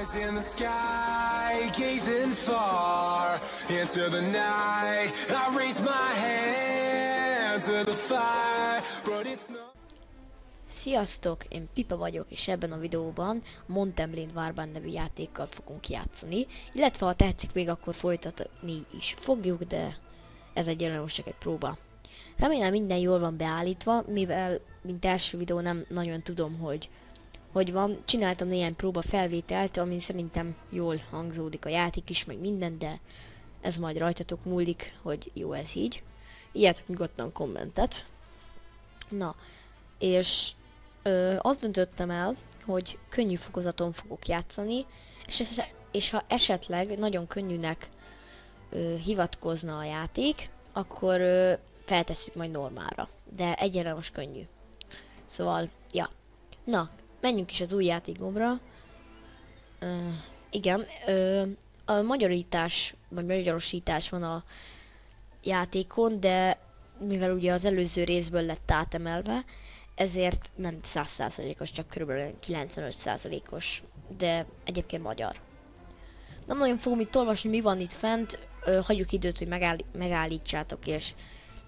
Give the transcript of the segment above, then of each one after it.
Eyes in the sky, gazing far into the night. I raise my hand to the fire, but it's not. Sziasztok, én Pipa vagyok, és ebben a videóban Mountain Warband nevű játékkal fogunk játszani, illetve ha tetszik még, akkor folytatni is fogjuk, de ez egyelőre most csak egy próba. Remélem minden jól van beállítva, mivel mint első videó nem nagyon tudom, hogy van. Csináltam néhány próba felvételt, ami szerintem jól hangzódik a játék is, meg minden, de ez majd rajtatok múlik, hogy jó ez így. Írjátok nyugodtan kommentet. Na, és azt döntöttem el, hogy könnyű fokozaton fogok játszani, és ha esetleg nagyon könnyűnek hivatkozna a játék, akkor feltesszük majd normálra. De egyelőre most könnyű. Szóval, ja. Na, menjünk is az új játékomra. Igen, a magyarítás, vagy magyarosítás van a játékon, de mivel ugye az előző részből lett átemelve, ezért nem 100%-os, csak kb. 95%-os, de egyébként magyar. Nem nagyon fogom itt olvasni, mi van itt fent, hagyjuk időt, hogy megállítsátok és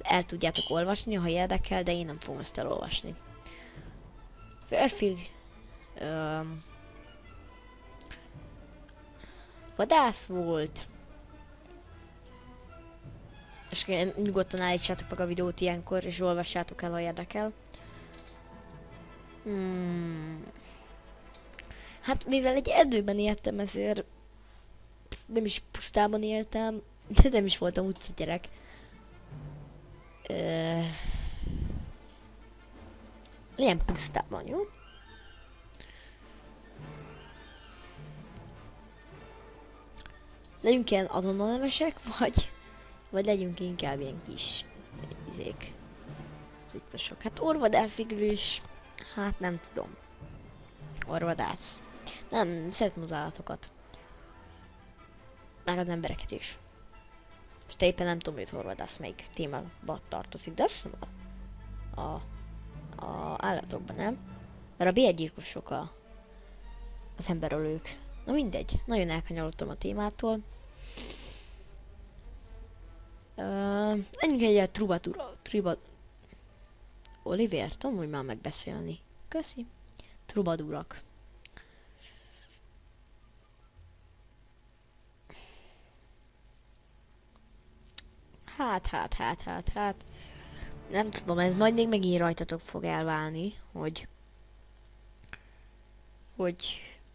el tudjátok olvasni, ha érdekel, de én nem fogom ezt elolvasni. Férfi... vadász volt. És nyugodtan állítsátok meg a videót ilyenkor, és olvassátok el, ha érdekel. Hát mivel egy erdőben éltem, ezért nem is pusztában éltem, de nem is voltam utcagyerek. Legyen pusztában, jó? Legyünk ilyen azonnal nevesek, vagy legyünk inkább ilyen kis izék. Cuccosok. Hát orvadász végül is, hát nem tudom. Orvadász. Nem, szeretem az állatokat. Meg az embereket is. Most éppen nem tudom, hogy orvadász melyik témába tartozik, de azt hiszem a állatokban, nem? Mert a bérgyilkosok az emberölők. Na mindegy, nagyon elkanyarodtam a témától. Ennyi egy Oliver, tudom, hogy már megbeszélni. Köszi. Trubadurak. Hát. Nem tudom, ez majd még megint rajtatok fog elválni, hogy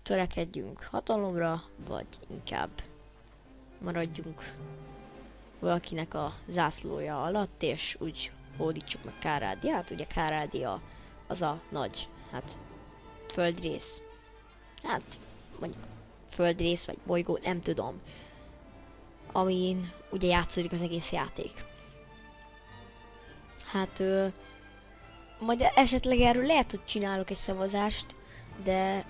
törekedjünk hatalomra, vagy inkább maradjunk valakinek a zászlója alatt, és úgy hódítsuk meg Kárádiát. Ugye Kárádia az a nagy, hát, földrész. Hát, mondjuk földrész, vagy bolygó, nem tudom. Amin ugye játszódik az egész játék. Hát, majd esetleg erről lehet, hogy csinálok egy szavazást, de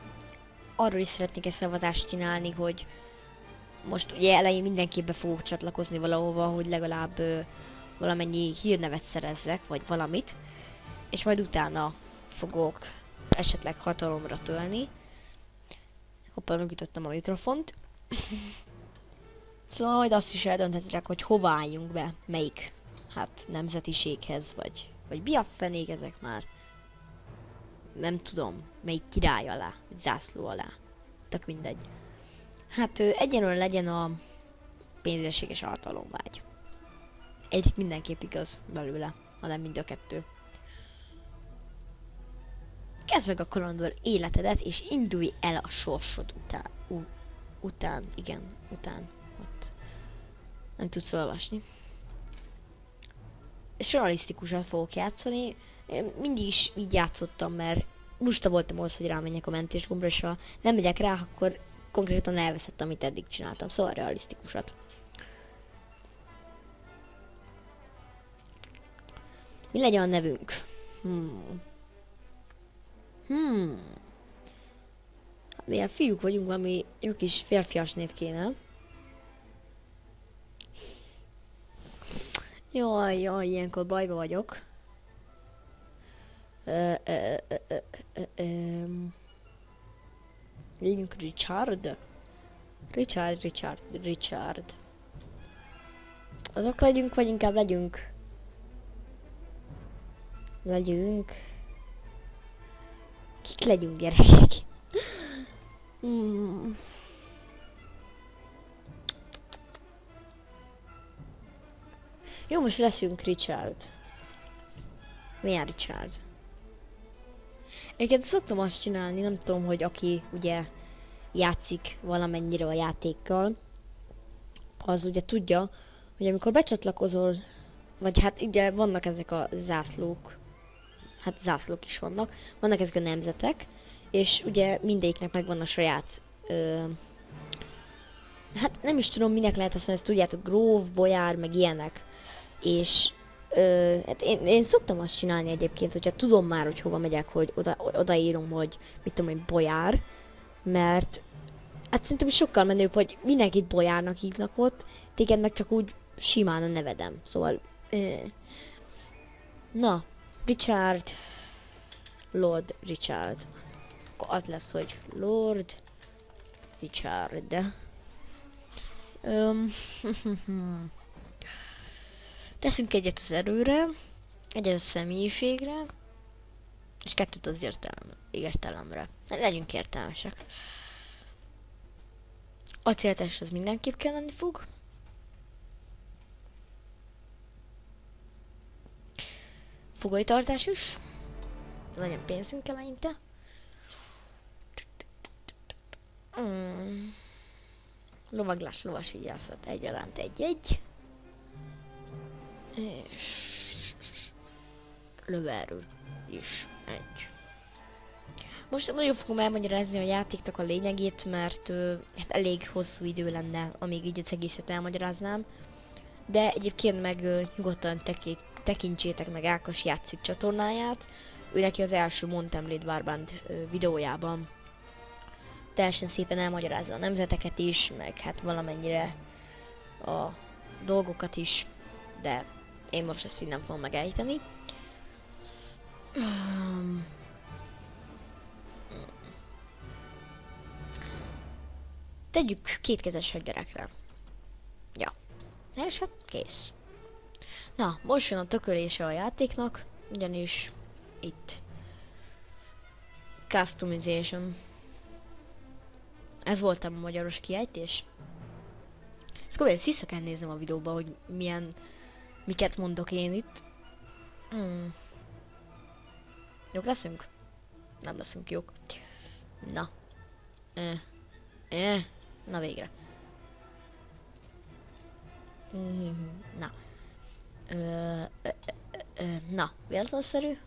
arról is szeretnék egy szavazást csinálni, hogy most ugye elején mindenképpen fogok csatlakozni valahova, hogy legalább valamennyi hírnevet szerezzek, vagy valamit, és majd utána fogok esetleg hatalomra törni. Hoppá, megütöttem a mikrofont. Szóval majd azt is eldönthetitek, hogy hova álljunk be, melyik, hát, nemzetiséghez, vagy mi a fenék ezek már. Nem tudom, melyik király alá, vagy zászló alá. Tök mindegy. Hát egyenlően legyen a pénzességes hatalomvágy. Egyik mindenképp igaz belőle, hanem mind a kettő. Kezd meg a kalandor életedet, és indulj el a sorsod után. Ott. Nem tudsz olvasni. És realisztikusat fogok játszani. Én mindig is így játszottam, mert lusta voltam ahhoz, hogy rámenjek a mentésgombra, és ha nem megyek rá, akkor konkrétan elveszett, amit eddig csináltam. Szóval realisztikusat. Mi legyen a nevünk? Milyen fiúk vagyunk, valami jó kis férfias név kéne. Jaj, ilyenkor bajba vagyok. Legyünk Richard. Richard. Azok legyünk, vagy inkább legyünk? Kik legyünk, gyerekek? Jó, most leszünk Richard. Milyen Richard? Egyébként szoktam azt csinálni, nem tudom, hogy aki ugye játszik valamennyire a játékkal, az ugye tudja, hogy amikor becsatlakozol, vagy hát ugye vannak ezek a zászlók, hát zászlók is vannak ezek a nemzetek, és ugye mindegyiknek megvan a saját, hát nem is tudom minek lehet azt mondani, ezt tudjátok, gróf, bolyár, meg ilyenek. És hát én szoktam azt csinálni egyébként, hogyha tudom már, hogy hova megyek, hogy odaírom, hogy mit tudom én, bolyár, mert hát szerintem sokkal menőbb, hogy mindenkit bolyárnak hívnak ott, téged meg csak úgy simán a nevedem, szóval na, Richard, Lord Richard, akkor az lesz, hogy Lord Richard. Teszünk egyet az erőre, egyet a személyiségre, és kettőt az értelemre. Legyünk értelmesek. Acéltest az mindenképp kelleni fog. Fogolytartás is. Legyen pénzünk eleinte. Lovaglás, lovasígyászat egyaránt egy-egy. És löverő is egy. Most nagyon fogom elmagyarázni a játéknak a lényegét, mert hát elég hosszú idő lenne, amíg így az egészet elmagyaráznám. De egyébként meg nyugodtan tekintsétek meg Ákos játszik csatornáját. Ő neki az első Mountain Blade Warband videójában teljesen szépen elmagyarázza a nemzeteket is, meg hát valamennyire a dolgokat is, de én most ezt így nem fogom megejteni. Tegyük kétkezes hadseregre. Ja. És hát kész. Na, most jön a tökölése a játéknak, ugyanis itt customization. Ez volt a magyaros kiejtés. Szóval ezt vissza kell néznem a videóba, hogy miket mondok én itt. Jók leszünk? Nem leszünk jók. Na. Na végre. Na. Na, véletlenszerű.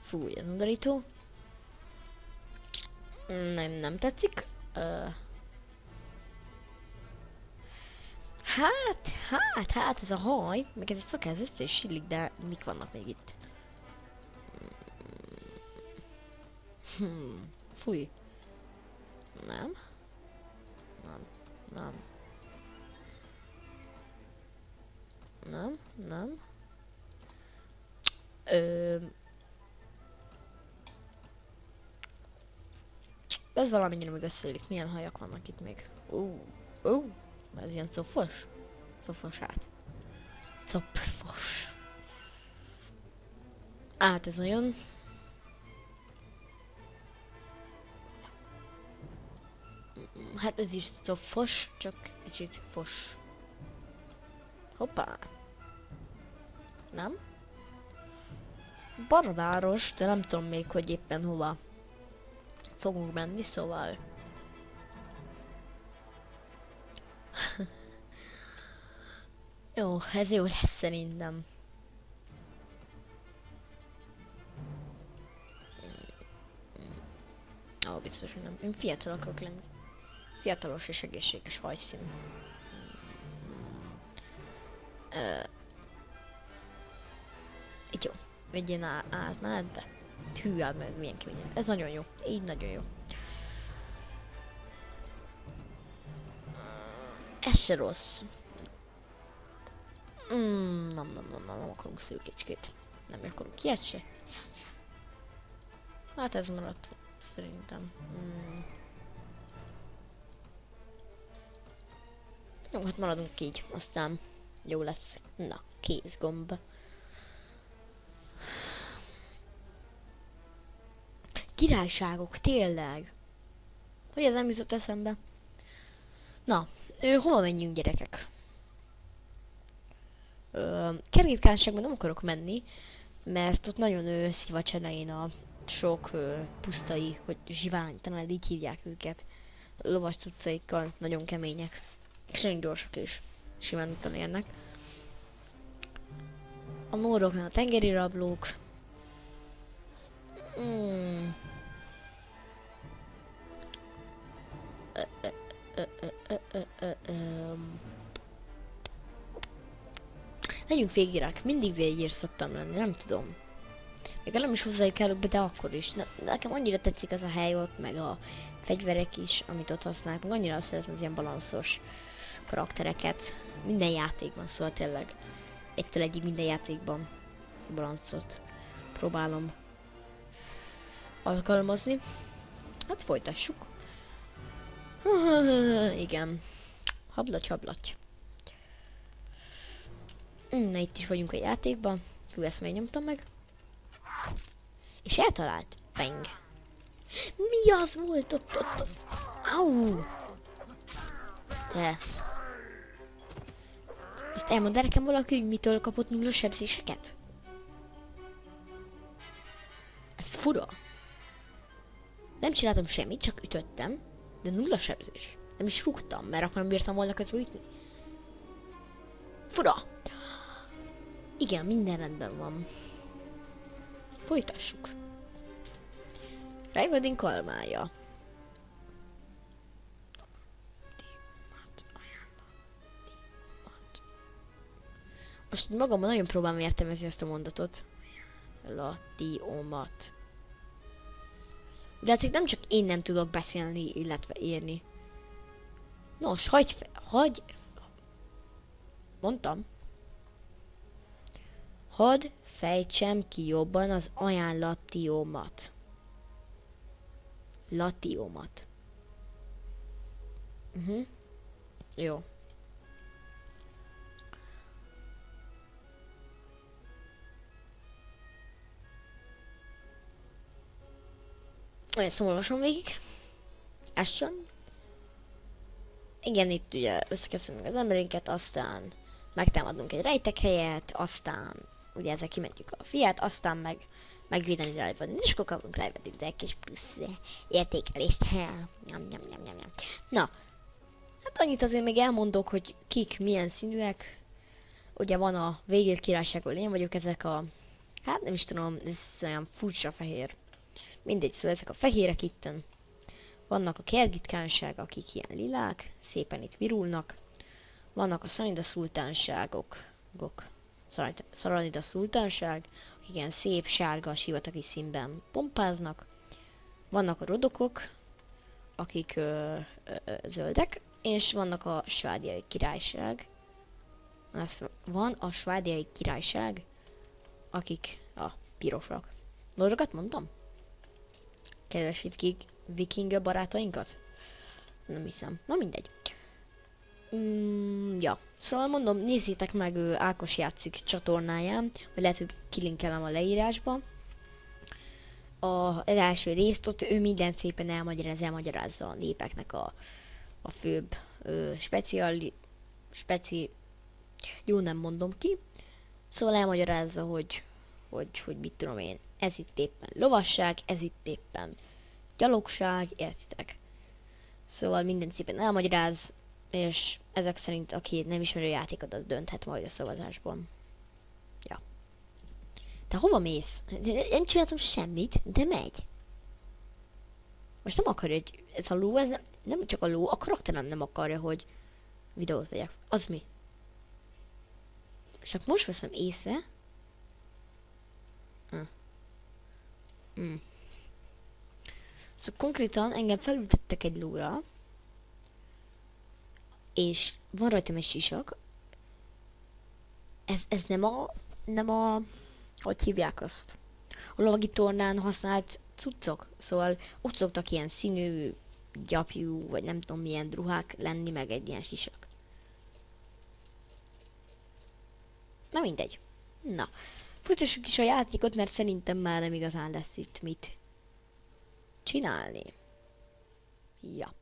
Fúj, ez undorító. Nem tetszik. Hát, ez a haj, meg ez a szak, ez össze is illik, de mik vannak még itt? Fúj. Nem. Ez valamennyire még összeillik. Milyen hajak vannak itt még? Ez ilyen cofos? Cofos hát. Copfos. Hát ez nagyon... Hát ez is cofos, csak kicsit fos. Hoppá. Nem? Baradáros, de nem tudom még, hogy éppen hova fogunk menni, szóval... Jó, ez jó lesz szerintem. Biztos, hogy nem. Én fiatal akarok lenni. Fiatalos és egészséges hajszín. Így jó. Vegyén át be. Hű, meg milyen könnyű. Ez nagyon jó. Így nagyon jó. Ez se rossz. Nem akarunk szőkécskét. Nem akarunk ilyet se. Hát ez maradt. Szerintem. Jó, hát maradunk így, aztán jó lesz. Na, kézgomb. Királyságok, tényleg. Hogy ez nem jutott eszembe? Na, hova menjünk, gyerekek? Kergetkánságban nem akarok menni, mert ott nagyon szivacs elején a sok pusztai, hogy zsivány, talán így hívják őket. Lovas cuccaikkal, nagyon kemények. És nagyon gyorsak is. Simán utána érnek. A nóroknál a tengeri rablók. Legyünk végírák, mindig végír szoktam lenni, nem tudom. Még nem is hozzájuk be, de akkor is. Nekem annyira tetszik az a hely ott, meg a fegyverek is, amit ott használnak. Meg annyira szeretem az ilyen balanszos karaktereket. Minden játékban, szóval tényleg. Egytől egyig minden játékban balancot próbálom alkalmazni. Hát folytassuk. Igen. Hablaty, hablaty. Na itt is vagyunk a játékban. Fú, ezt megnyomtam meg. És eltalált. Bang. Mi az volt ott? Au! De. Azt elmondta nekem valaki, hogy mitől kapott 0 sebzéseket? Ez fura. Nem csináltam semmit, csak ütöttem. De 0 sebzés. Nem is rúgtam, mert akkor nem bírtam volna közben ütni. Fura. Igen, minden rendben van. Folytassuk. Rajvadin kalmája. Most magamban nagyon próbálom értelmezni ezt a mondatot. Latiomat. De hát nem csak én nem tudok beszélni, illetve írni. Nos, hagyj... Mondtam. Hadd fejtsem ki jobban az ajánlatiomat. Latiomat. Jó. Ezt olvasom végig. Ez sem. Igen, itt ugye összekezdünk az emberinket, aztán megtámadunk egy rejtek helyet, aztán ugye ezzel kimentjük a fiát, aztán megvédeni Rajvadin, és akkor kapunk Rajvadin egy kis plusz értékelést. Na, hát annyit azért még elmondok, hogy kik milyen színűek. Ugye van a Végér királyságból, én vagyok ezek a... Hát nem is tudom, ez olyan furcsa fehér. Mindegy, szóval ezek a fehérek itten. Vannak a Kergitkánság, akik ilyen lilák, szépen itt virulnak. Vannak a Szanida szultánságok. Szaranida szultánság, akik ilyen szép, sárga, sivatagi színben pompáznak. Vannak a rodokok, akik zöldek, és vannak a svádiai királyság. Van a svádiai királyság, akik a pirosak. Rodokat mondtam? Kedves viking barátainkat? Nem hiszem. Na mindegy. Ja, szóval mondom, nézzétek meg Ákos játszik csatornáján, vagy lehet, hogy kilinkelem a leírásba. Az első részt ott ő minden szépen elmagyarázza a népeknek a főbb jó, nem mondom ki. Szóval elmagyarázza, hogy mit tudom én, ez itt éppen lovasság, ez itt éppen gyalogság, értitek? Szóval minden szépen elmagyaráz, és ezek szerint aki nem ismeri a játékot, az dönthet majd a szavazásban. Ja. Te hova mész? Nem csináltam semmit, de megy. Most nem akarja, hogy ez a ló, ez nem csak a ló, a karakterem nem akarja, hogy videót vegyek. Az mi? Csak most veszem észre. Szóval konkrétan engem felültettek egy lóra, és van rajtam egy sisak. Ez nem a... Hogy hívják azt? A lovagi tornán használt cuccok. Szóval ott szoktak ilyen színű, gyapjú, vagy nem tudom milyen ruhák lenni, meg egy ilyen sisak. Na mindegy. Na, folytassuk is a játékot, mert szerintem már nem igazán lesz itt mit csinálni. Ja.